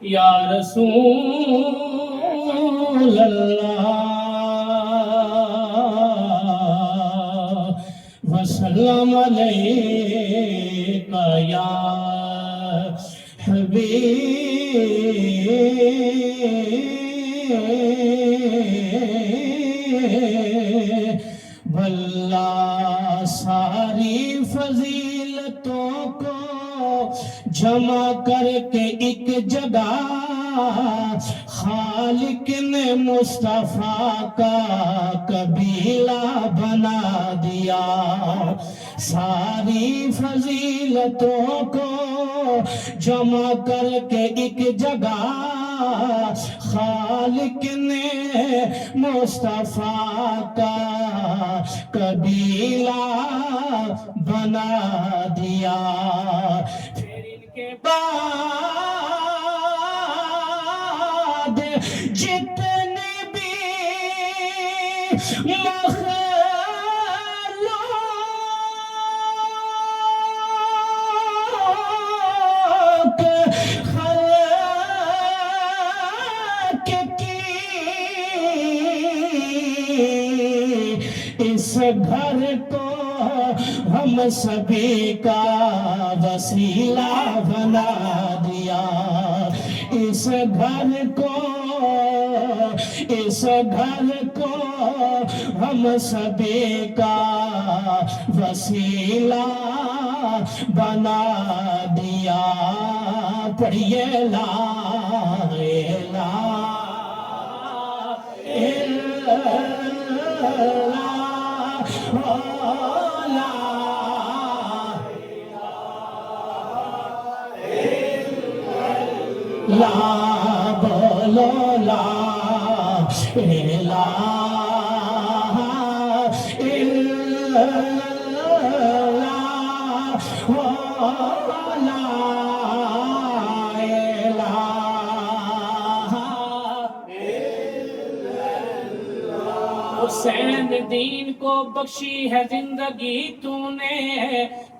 یا رسول اللہ وسلم علیکہ یا حبیب اللہ، ساری فضیلتوں کو جمع کر کے ایک جگہ خالق نے مصطفیٰ کا قبیلہ بنا دیا۔ ساری فضیلتوں کو جمع کر کے ایک جگہ خالق نے مصطفیٰ کا قبیلہ بنا دیا۔ پھر ان کے بعد جتنے بھی مخلوق خلق کی اس گھر کو ہم سبھی کا وسیلہ بنا دیا۔ اس گھر کو ہم سبھی کا وسیلہ بنا دیا۔ پڑھیے لا الہ الا لا بولو لا الہ الا لا حسین دین کو بخشی ہے زندگی تو نے،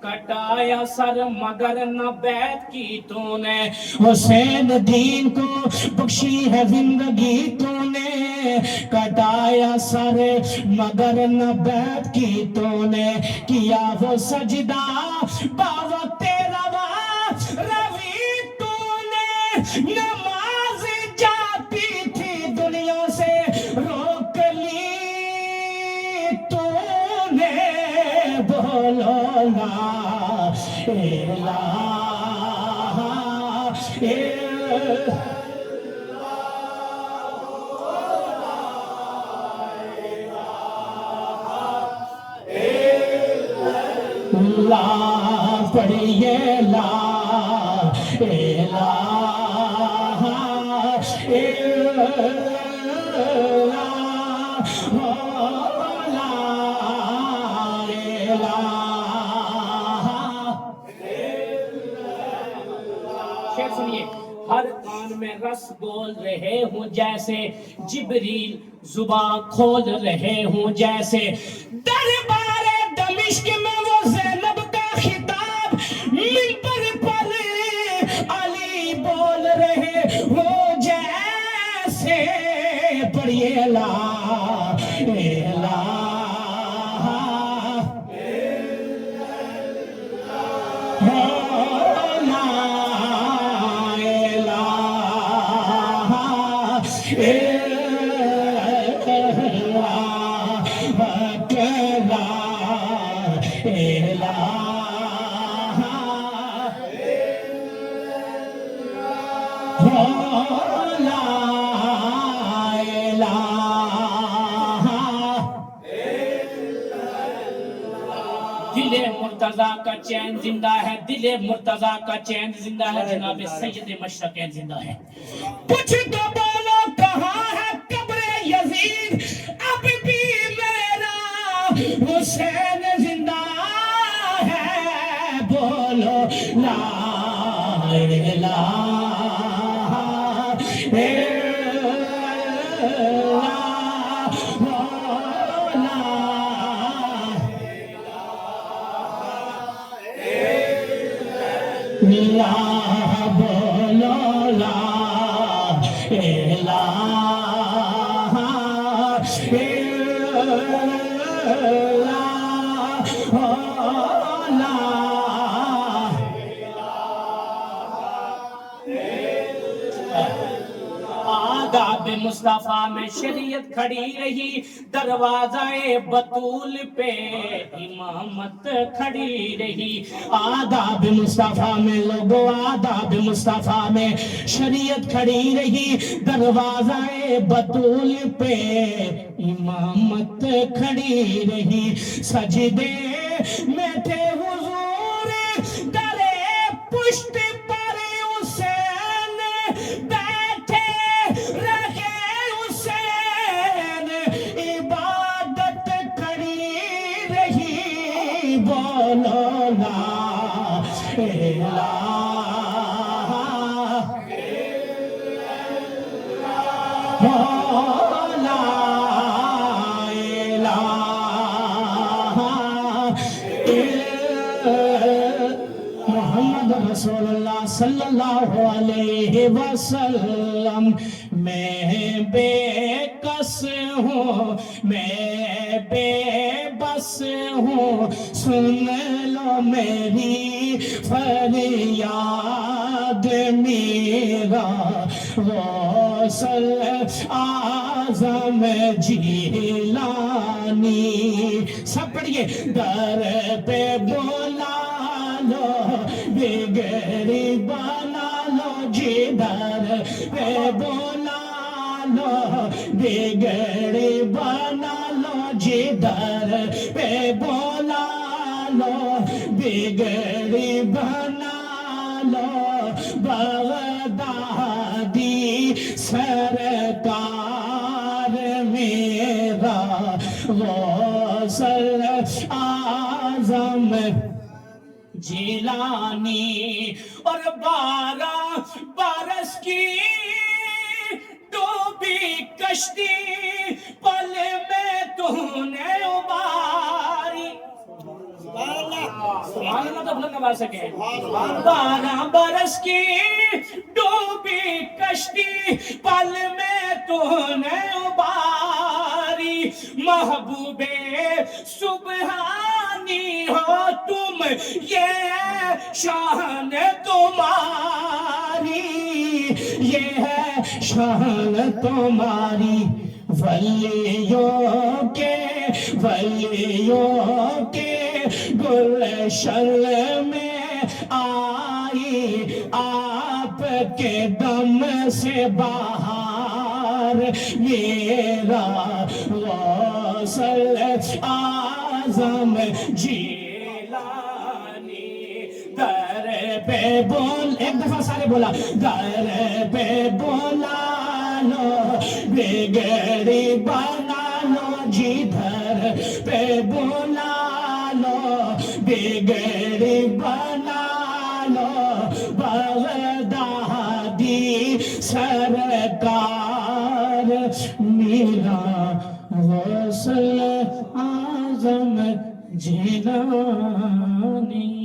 کٹایا سر مگر نہ بیعت کی تو نے۔ حسین دین کو بخشی ہے زندگی تو نے، کٹایا سر مگر نہ بیعت کی تو نے۔ کیا وہ سجدہ باوقت روا روی تو نے، نماز جاتی تھی دنیا سے روک لی تو نے۔ بولو لا الہ الا اللہ، پڑھیے لا الہ الا شعر سنیے۔ ہر کان میں رس بول رہے ہوں جیسے جبریل زباں کھول رہے ہوں جیسے، دربار دمشق میں وہ زینب کا خطاب منبر پر علی بول رہے ہوں جیسے۔ پڑھیے لا الہ دل مرتضیٰ کا چین زندہ ہے، دل مرتضیٰ کا چین زندہ ہے، جناب سید مشرقین زندہ ہے۔ کچھ تو بولو کہاں ہے قبر یزید، اب بھی میرا حسین زندہ ہے۔ بولو لا الہ لا آداب مصطفیٰ میں شریعت کھڑی رہی، دروازہ بطول پہ امامت کھڑی رہی۔ آداب مصطفیٰ میں لوگو، آداب مصطفیٰ میں شریعت کھڑی رہی، دروازہ بطول پہ امامت کھڑی رہی۔ سجدے میں تھے حضور، درے پشت پر حسین بیٹھے رہے، حسین عبادت کری رہی، بولو لا الہ محمد رسول اللہ صلی اللہ علیہ وسلم۔ میں بے کس ہوں، میں بے بس ہوں، سن لو میری فریاد، میرا غوث اعظم جیلانی۔ سب پڑھئے، در پہ بولا لو، بگڑی بنا لو، جدھر پہ بولا لو، بگڑی بنا لو، جدھر پہ بولا لو، بگڑی بنا لو۔ بغدادی سرکار میرا غوث اعظم جیلانی۔ اور 12 برس کی ڈوبی کشتی، پل میں تو نے اباری۔ سبحان اللہ تو بلند آواز سے کہیں۔ 12 برس کی ڈوبی کشتی، پل میں تو نے اباری۔ محبوب سبحانی ہو تم، یہ شان تمہاری، یہ ہے شان تمہاری۔ ولیوں کے گلشن میں آئی آپ کے دم سے بہار، میرا غوث اعظم جیلانی۔ در پہ بول، ایک دفعہ سارے بولا، در پہ بولا لو، بگڑی بنا لو، جدھر پہ بولا لو، بگڑی بنا لو۔ بغدادی سرکار میرا غوث اعظم جیلانی۔